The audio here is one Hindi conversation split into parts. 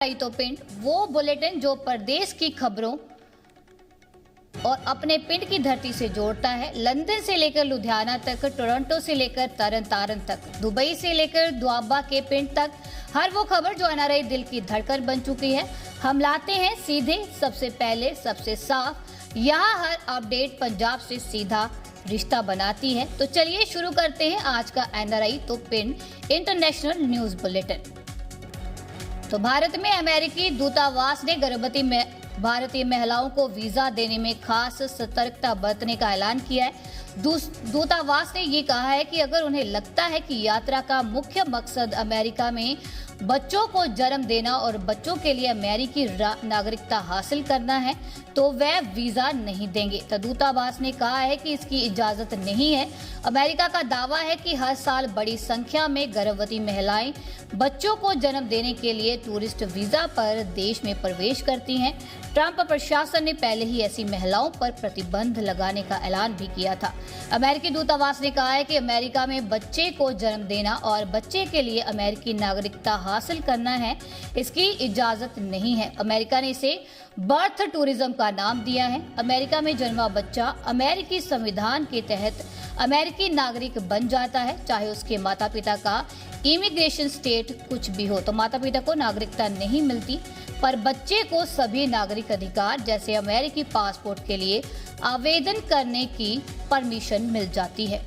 तो पिंड वो बुलेटिन जो प्रदेश की खबरों और अपने पिंड की धरती से जोड़ता है। लंदन से लेकर लुधियाना तक, टोरंटो से लेकर तरन तारण तक, दुबई से लेकर दुआबा के पिंड तक, हर वो खबर जो एनआरआई दिल की धड़कन बन चुकी है। हम लाते हैं सीधे, सबसे पहले, सबसे साफ। यहाँ हर अपडेट पंजाब से सीधा रिश्ता बनाती है। तो चलिए शुरू करते हैं आज का एनआरआई तो पिंड इंटरनेशनल न्यूज बुलेटिन। तो भारत में अमेरिकी दूतावास ने गर्भवती भारतीय महिलाओं को वीजा देने में खास सतर्कता बरतने का ऐलान किया है। दूतावास ने ये कहा है कि अगर उन्हें लगता है कि यात्रा का मुख्य मकसद अमेरिका में बच्चों को जन्म देना और बच्चों के लिए अमेरिकी नागरिकता हासिल करना है तो वह वीजा नहीं देंगे। तो दूतावास ने कहा है कि इसकी इजाजत नहीं है। अमेरिका का दावा है कि हर साल बड़ी संख्या में गर्भवती महिलाएं बच्चों को जन्म देने के लिए टूरिस्ट वीजा पर देश में प्रवेश करती हैं। ट्रंप प्रशासन ने पहले ही ऐसी महिलाओं पर प्रतिबंध लगाने का ऐलान भी किया था। अमेरिकी दूतावास ने कहा है कि अमेरिका में बच्चे को जन्म देना और बच्चे के लिए अमेरिकी नागरिकता हासिल करना है, इसकी इजाजत नहीं है। अमेरिका ने इसे बर्थ टूरिज्म का नाम दिया है। अमेरिका में जन्मा बच्चा अमेरिकी संविधान के तहत अमेरिकी नागरिक बन जाता है, चाहे उसके माता पिता का इमिग्रेशन स्टेट कुछ भी हो। तो माता पिता को नागरिकता नहीं मिलती, पर बच्चे को सभी नागरिक अधिकार जैसे अमेरिकी पासपोर्ट के लिए आवेदन करने की परमिशन मिल जाती है।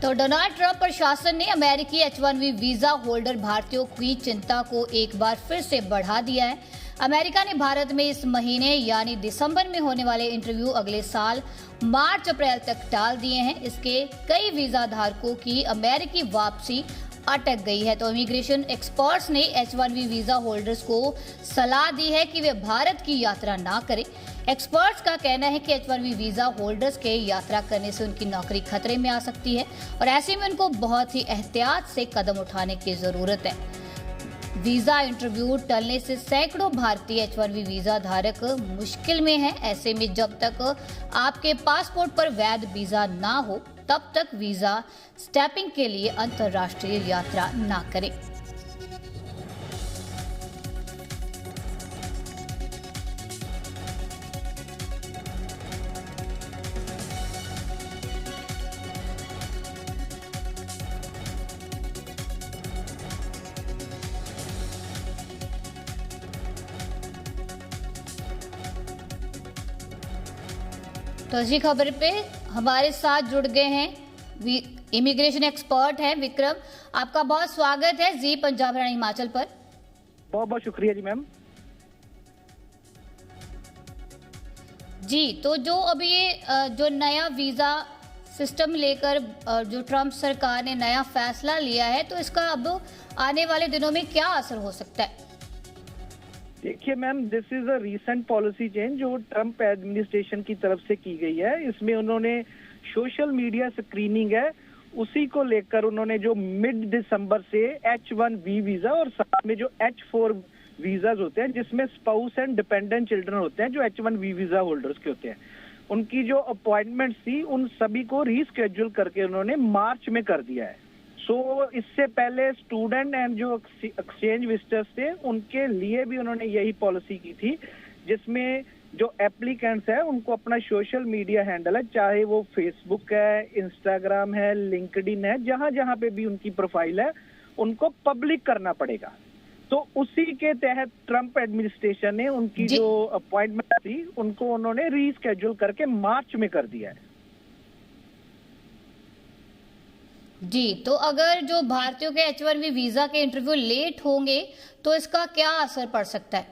तो डोनाल्ड ट्रंप प्रशासन ने अमेरिकी H-1B वीजा होल्डर भारतीयों की चिंता को एक बार फिर से बढ़ा दिया है। अमेरिका ने भारत में इस महीने यानी दिसंबर में होने वाले इंटरव्यू अगले साल मार्च अप्रैल तक टाल दिए हैं। इसके कई वीजा धारकों की अमेरिकी वापसी अटक गई है। तो इमिग्रेशन एक्सपर्ट्स ने H-1B वीजा होल्डर्स को सलाह दी है कि वे भारत की यात्रा ना करें। एक्सपर्ट्स का कहना है कि H-1B वीजा होल्डर्स के यात्रा करने से उनकी नौकरी खतरे में आ सकती है और ऐसे में उनको बहुत ही एहतियात से कदम उठाने की जरूरत है। वीजा इंटरव्यू टलने से सैकड़ों भारतीय H-1B वीजा धारक मुश्किल में हैं। ऐसे में जब तक आपके पासपोर्ट पर वैध वीजा ना हो तब तक वीजा स्टैंपिंग के लिए अंतर्राष्ट्रीय यात्रा ना करें। तो इसी खबर पे हमारे साथ जुड़ गए हैं इमिग्रेशन एक्सपर्ट हैं विक्रम। आपका बहुत स्वागत है जी पंजाब हरियाणा हिमाचल पर। बहुत बहुत शुक्रिया जी मैम। जी, तो जो अभी ये जो नया वीजा सिस्टम लेकर जो ट्रंप सरकार ने नया फैसला लिया है, तो इसका अब आने वाले दिनों में क्या असर हो सकता है? देखिए ma'am, this is a recent policy change जो ट्रंप एडमिनिस्ट्रेशन की तरफ से की गई है। इसमें उन्होंने सोशल मीडिया स्क्रीनिंग है उसी को लेकर उन्होंने जो मिड दिसंबर से H-1B वीजा और साथ में जो H-4 वीजाज होते हैं जिसमें स्पाउस एंड डिपेंडेंट चिल्ड्रन होते हैं जो H-1B वीजा होल्डर्स के होते हैं, उनकी जो अपॉइंटमेंट्स थी उन सभी को रीस्केड्यूल करके उन्होंने मार्च में कर दिया है। इससे पहले स्टूडेंट एंड जो एक्सचेंज विजिटर्स थे उनके लिए भी उन्होंने यही पॉलिसी की थी, जिसमें जो एप्लीकेंट्स है उनको अपना सोशल मीडिया हैंडल है, चाहे वो फेसबुक है, इंस्टाग्राम है, लिंक्डइन है, जहां जहां पे भी उनकी प्रोफाइल है उनको पब्लिक करना पड़ेगा। तो उसी के तहत ट्रंप एडमिनिस्ट्रेशन ने उनकी जो अपॉइंटमेंट थी उनको उन्होंने रीस्केड्यूल करके मार्च में कर दिया है। जी, तो अगर जो भारतीयों के H-1B वीजा के इंटरव्यू लेट होंगे तो इसका क्या असर पड़ सकता है?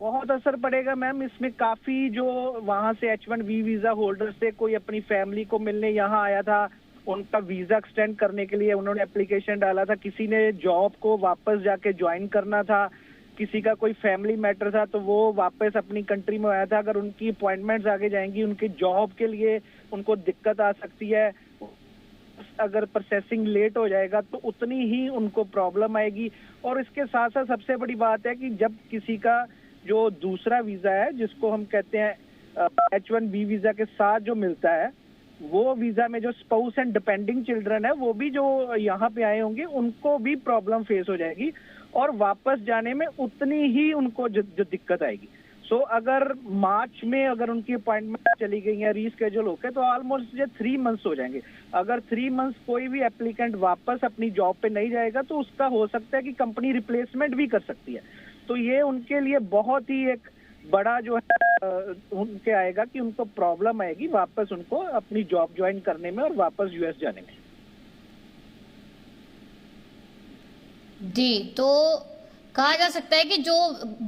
बहुत असर पड़ेगा मैम। इसमें काफी जो वहां से H-1B वीजा होल्डर से कोई अपनी फैमिली को मिलने यहाँ आया था, उनका वीजा एक्सटेंड करने के लिए उन्होंने एप्लीकेशन डाला था, किसी ने जॉब को वापस जाके ज्वाइन करना था, किसी का कोई फैमिली मैटर था तो वो वापस अपनी कंट्री में आया था। अगर उनकी अपॉइंटमेंट्स आगे जाएंगी, उनकी जॉब के लिए उनको दिक्कत आ सकती है। अगर प्रोसेसिंग लेट हो जाएगा तो उतनी ही उनको प्रॉब्लम आएगी। और इसके साथ साथ सबसे बड़ी बात है कि जब किसी का जो दूसरा वीजा है जिसको हम कहते हैं H-1B वीजा के साथ जो मिलता है, वो वीजा में जो स्पाउस एंड डिपेंडिंग चिल्ड्रन है वो भी जो यहाँ पे आए होंगे उनको भी प्रॉब्लम फेस हो जाएगी और वापस जाने में उतनी ही उनको जो दिक्कत आएगी। सो अगर मार्च में अगर उनकी अपॉइंटमेंट चली गई है रीस्केड्यूल होकर तो ऑलमोस्ट ये 3 मंथ्स हो जाएंगे। अगर 3 मंथ्स कोई भी एप्लीकेंट वापस अपनी जॉब पे नहीं जाएगा तो उसका हो सकता है कि कंपनी रिप्लेसमेंट भी कर सकती है। तो ये उनके लिए बहुत ही एक बड़ा जो है उनके आएगा कि उनको प्रॉब्लम आएगी वापस उनको अपनी जॉब ज्वाइन करने में और वापस यूएस जाने में। जी, तो कहा जा सकता है कि जो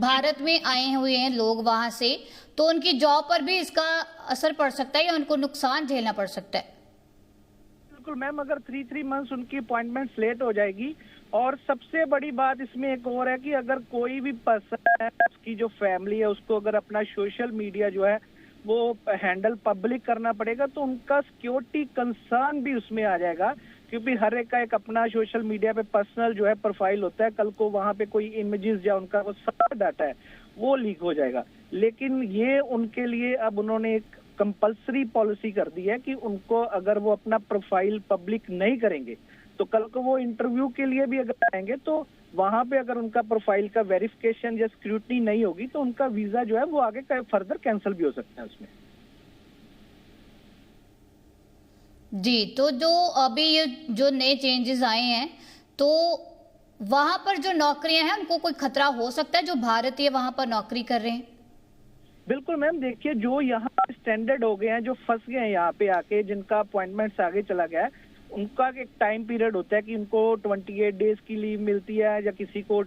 भारत में आए हुए हैं लोग वहां से, तो उनकी जॉब पर भी इसका असर पड़ सकता है या उनको नुकसान झेलना पड़ सकता है? बिल्कुल मैम, अगर 3 मंथ्स उनकी अपॉइंटमेंट लेट हो जाएगी। और सबसे बड़ी बात इसमें एक और है कि अगर कोई भी पर्सन है उसकी जो फैमिली है उसको अगर अपना सोशल मीडिया जो है वो हैंडल पब्लिक करना पड़ेगा तो उनका सिक्योरिटी कंसर्न भी उसमें आ जाएगा, क्योंकि हर एक का एक अपना सोशल मीडिया पे पर्सनल जो है प्रोफाइल होता है। कल को वहां पे कोई इमेजेस या उनका वो सारा डाटा है वो लीक हो जाएगा। लेकिन ये उनके लिए अब उन्होंने एक कंपल्सरी पॉलिसी कर दी है कि उनको अगर वो अपना प्रोफाइल पब्लिक नहीं करेंगे तो कल को वो इंटरव्यू के लिए भी अगर आएंगे तो वहां पे अगर उनका प्रोफाइल का वेरिफिकेशन या स्क्रूटनी नहीं होगी तो उनका वीजा जो है वो आगे फर्दर कैंसिल भी हो सकता है उसमें। जी, तो जो अभी ये जो नए चेंजेस आए हैं तो वहां पर जो नौकरियां हैं उनको कोई खतरा हो सकता है जो भारतीय वहां पर नौकरी कर रहे हैं? बिल्कुल मैम, देखिए जो यहाँ स्टैंडर्ड हो गए हैं, जो फंस गए हैं यहाँ पे आके, जिनका अपॉइंटमेंट्स आगे चला गया है, उनका एक टाइम पीरियड होता है कि उनको 28 डेज की लीव मिलती है या किसी को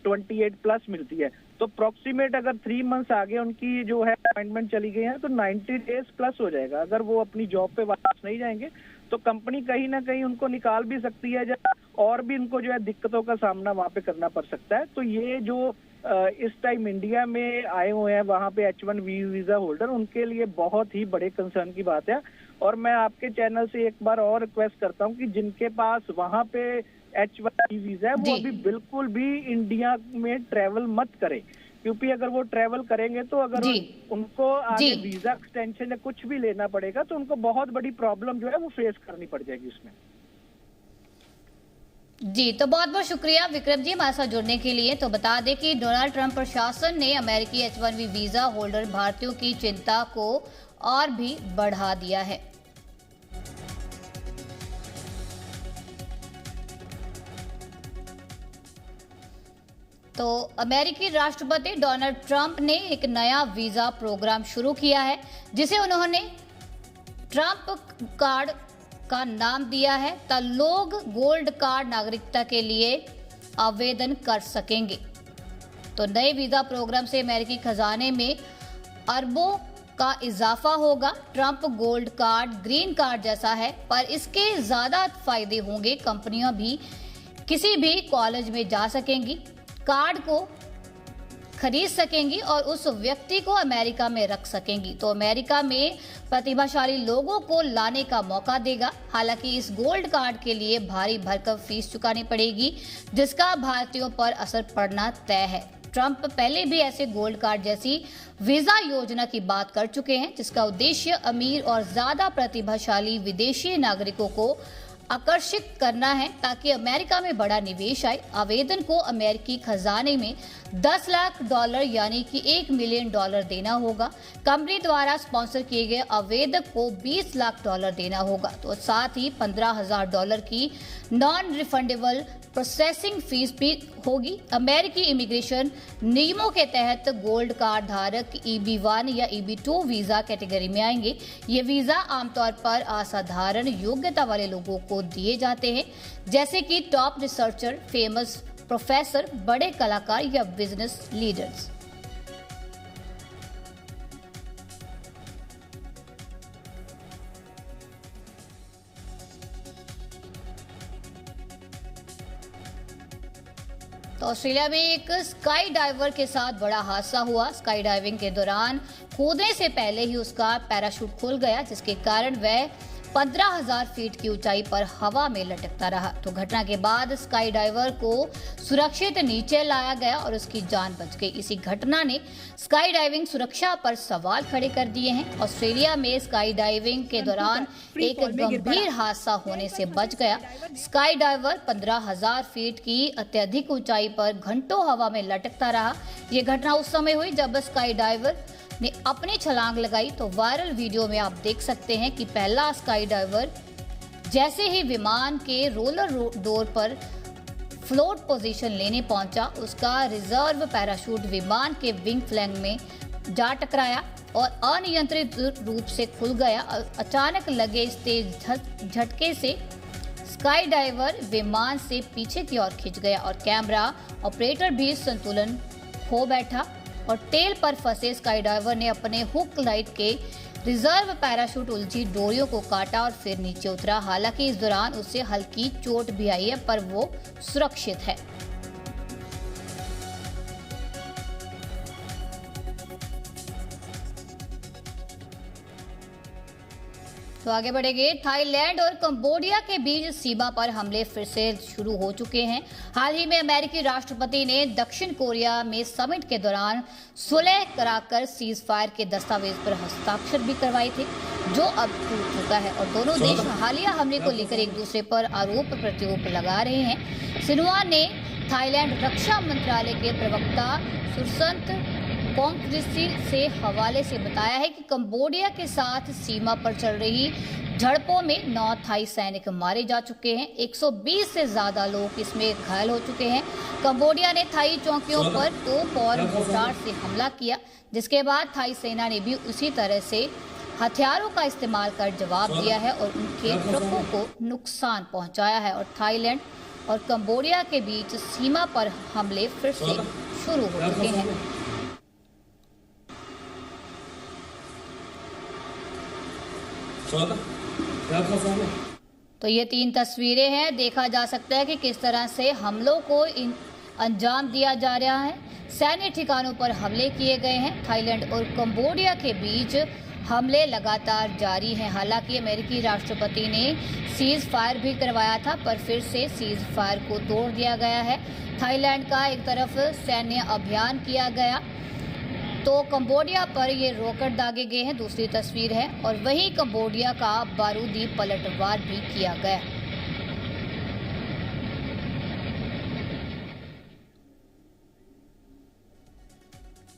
28 प्लस मिलती है। तो अप्रोक्सीमेट अगर 3 मंथ्स आगे उनकी जो है अपॉइंटमेंट चली गई है तो 90 डेज प्लस हो जाएगा। अगर वो अपनी जॉब पे वापस नहीं जाएंगे तो कंपनी कहीं ना कहीं उनको निकाल भी सकती है और भी उनको जो है दिक्कतों का सामना वहाँ पे करना पड़ सकता है। तो ये जो इस टाइम इंडिया में आए हुए हैं वहाँ पे H1 वीजा होल्डर, उनके लिए बहुत ही बड़े कंसर्न की बात है। और मैं आपके चैनल से एक बार और रिक्वेस्ट करता हूँ कि जिनके पास वहाँ पे H1 वीजा है वो अभी बिल्कुल भी इंडिया में ट्रेवल मत करें, क्योंकि अगर वो ट्रेवल करेंगे तो अगर उनको आगे वीजा एक्सटेंशन या कुछ भी लेना पड़ेगा तो उनको बहुत बड़ी प्रॉब्लम जो है वो फेस करनी पड़ जाएगी उसमें। जी, तो बहुत बहुत शुक्रिया विक्रम जी हमारे साथ जुड़ने के लिए। तो बता दें कि डोनाल्ड ट्रंप प्रशासन ने अमेरिकी H1B वीजा होल्डर भारतीयों की चिंता को और भी बढ़ा दिया है। तो अमेरिकी राष्ट्रपति डोनाल्ड ट्रंप ने एक नया वीजा प्रोग्राम शुरू किया है जिसे उन्होंने ट्रंप कार्ड का नाम दिया है। तो लोग गोल्ड कार्ड नागरिकता के लिए आवेदन कर सकेंगे। तो नए वीजा प्रोग्राम से अमेरिकी खजाने में अरबों का इजाफा होगा। Trump gold card green card जैसा है पर इसके ज्यादा फायदे होंगे। कंपनियां भी किसी भी कॉलेज में जा सकेंगी, कार्ड को खरीद सकेंगी और उस व्यक्ति को अमेरिका में रख सकेंगी। तो अमेरिका में प्रतिभाशाली लोगों को लाने का मौका देगा। हालांकि इस गोल्ड कार्ड के लिए भारी भरकम फीस चुकानी पड़ेगी जिसका भारतीयों पर असर पड़ना तय है। ट्रंप पहले भी ऐसे गोल्ड कार्ड जैसी वीजा योजना की बात कर चुके हैं जिसका उद्देश्य अमीर और ज्यादा प्रतिभाशाली विदेशी नागरिकों को आकर्षित करना है ताकि अमेरिका में बड़ा निवेश आए। आवेदन को अमेरिकी खजाने में $10 लाख यानी कि $1 मिलियन देना होगा। कंपनी द्वारा स्पॉन्सर किए गए आवेदक को $20 लाख देना होगा। तो साथ ही $15,000 की नॉन रिफंडेबल प्रोसेसिंग फीस भी होगी। अमेरिकी इमिग्रेशन नियमों के तहत गोल्ड कार्ड धारक EB1 या EB2 वीजा कैटेगरी में आएंगे। ये वीजा आमतौर पर असाधारण योग्यता वाले लोगों को दिए जाते हैं जैसे कि टॉप रिसर्चर, फेमस प्रोफेसर, बड़े कलाकार या बिजनेस लीडर्स। तो ऑस्ट्रेलिया में एक स्काई डाइवर के साथ बड़ा हादसा हुआ। स्काई डाइविंग के दौरान कूदने से पहले ही उसका पैराशूट खुल गया जिसके कारण वह 15,000 फीट की ऊंचाई पर हवा में लटकता रहा। तो घटना के बाद स्काई डाइवर को सुरक्षित नीचे लाया गया और उसकी जान बच गई। इसी घटना ने स्काई डाइविंग सुरक्षा पर सवाल खड़े कर दिए हैं। ऑस्ट्रेलिया में स्काई डाइविंग के दौरान एक गंभीर हादसा होने से बच गया। स्काई डाइवर 15,000 फीट की अत्यधिक ऊंचाई पर घंटों हवा में लटकता रहा। ये घटना उस समय हुई जब स्काई डाइवर ने अपनी छलांग लगाई। तो वायरल वीडियो में आप देख सकते हैं कि पहला स्काई डाइवर जैसे ही विमान के रोलर डोर पर फ्लोट पोजीशन लेने पहुंचा, उसका रिजर्व पैराशूट विमान के विंग फ्लैंग में जा टकराया और अनियंत्रित रूप से खुल गया। अचानक लगे इस तेज झटके से स्काई डाइवर विमान से पीछे की ओर खिंच गया और कैमरा ऑपरेटर भी संतुलन खो बैठा और टेल पर फंसे स्काई डाइवर ने अपने हुक लाइट के रिजर्व पैराशूट उलझी डोरियों को काटा और फिर नीचे उतरा। हालांकि इस दौरान उसे हल्की चोट भी आई है, पर वो सुरक्षित है। तो आगे बढ़ेंगे। थाईलैंड और कंबोडिया के बीच सीमा पर हमले फिर से शुरू हो चुके हैं। हाल ही में अमेरिकी राष्ट्रपति ने दक्षिण कोरिया में समिट के दौरान सुलह कराकर सीज फायर के दस्तावेज पर हस्ताक्षर भी करवाए थे, जो अब टूट चुका है और दोनों देश हालिया हमले को लेकर एक दूसरे पर आरोप प्रत्यारोप लगा रहे हैं। सिन्हुआ ने थाईलैंड रक्षा मंत्रालय के प्रवक्ता सुरसंत कोंगक्रिसी से हवाले से बताया है कि कंबोडिया के साथ सीमा पर चल रही झड़पों में 9 थाई सैनिक मारे जा चुके हैं। 120 से ज्यादा लोग इसमें घायल हो चुके हैं। कंबोडिया ने थाई चौकियों पर तोप और मोर्टार से हमला किया, जिसके बाद थाई सेना ने भी उसी तरह से हथियारों का इस्तेमाल कर जवाब दिया है और उनके ट्रकों को नुकसान पहुंचाया है। और थाईलैंड और कंबोडिया के बीच सीमा पर हमले फिर से शुरू हो चुके हैं। तो ये 3 तस्वीरें हैं। देखा जा सकता है कि किस तरह से हमलों को अंजाम दिया जा रहा है। सैन्य ठिकानों पर हमले किए गए हैं। थाईलैंड और कंबोडिया के बीच हमले लगातार जारी हैं। हालांकि अमेरिकी राष्ट्रपति ने सीज फायर भी करवाया था, पर फिर से सीज फायर को तोड़ दिया गया है। थाईलैंड का एक तरफ सैन्य अभियान किया गया तो कंबोडिया पर ये रॉकेट दागे गए हैं, दूसरी तस्वीर है, और वहीं कंबोडिया का बारूदी पलटवार भी किया गया।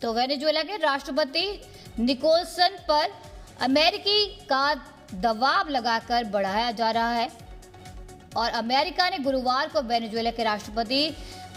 तो वेनेजुएला के राष्ट्रपति निकोलसन पर अमेरिकी का दबाव लगाकर बढ़ाया जा रहा है और अमेरिका ने गुरुवार को वेनेजुएला के राष्ट्रपति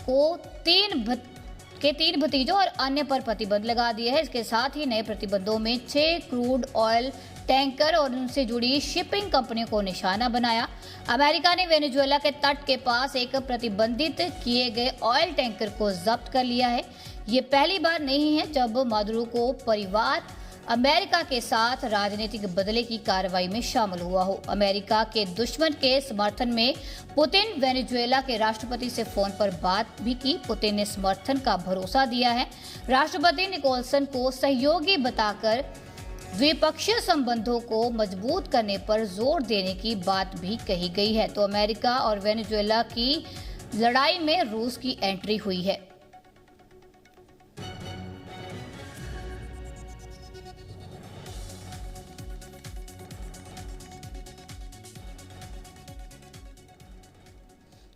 को 3 भतीजों और अन्य पर प्रतिबंध लगा दिया है। इसके साथ ही नए प्रतिबंधों में 6 क्रूड ऑयल टैंकर और उनसे जुड़ी शिपिंग कंपनियों को निशाना बनाया। अमेरिका ने वेनेजुएला के तट के पास एक प्रतिबंधित किए गए ऑयल टैंकर को जब्त कर लिया है। ये पहली बार नहीं है जब मादुरो को परिवार अमेरिका के साथ राजनीतिक बदले की कार्रवाई में शामिल हुआ हो। अमेरिका के दुश्मन के समर्थन में पुतिन वेनेजुएला के राष्ट्रपति से फोन पर बात भी की। पुतिन ने समर्थन का भरोसा दिया है। राष्ट्रपति निकोलसन को सहयोगी बताकर द्विपक्षीय संबंधों को मजबूत करने पर जोर देने की बात भी कही गई है। तो अमेरिका और वेनेजुएला की लड़ाई में रूस की एंट्री हुई है।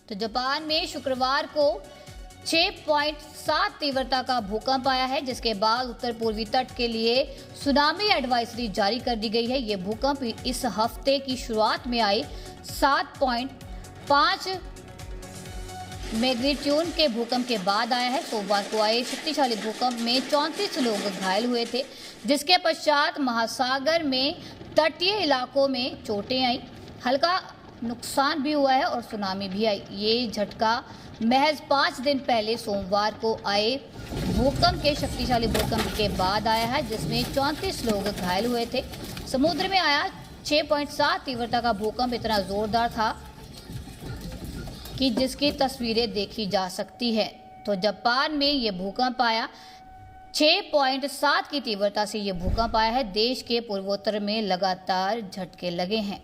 तो जापान में शुक्रवार को 6.7 तीव्रता का भूकंप आया है, जिसके बाद उत्तर पूर्वी तट के लिए सुनामी एडवाइजरी जारी कर दी गई है। ये भूकंप इस हफ्ते की शुरुआत में आए 7.5 मैग्नीट्यूड के भूकंप के बाद आया है। सोमवार को आए शक्तिशाली भूकंप में 34 लोग घायल हुए थे, जिसके पश्चात महासागर में तटीय इलाकों में चोटें आई, हल्का नुकसान भी हुआ है और सुनामी भी आई। ये झटका महज 5 दिन पहले सोमवार को आए भूकंप के शक्तिशाली भूकंप के बाद आया है, जिसमें 34 लोग घायल हुए थे। समुद्र में आया 6.7 तीव्रता का भूकंप इतना जोरदार था कि जिसकी तस्वीरें देखी जा सकती है। तो जापान में ये भूकंप आया 6.7 की तीव्रता से ये भूकंप आया है। देश के पूर्वोत्तर में लगातार झटके लगे हैं।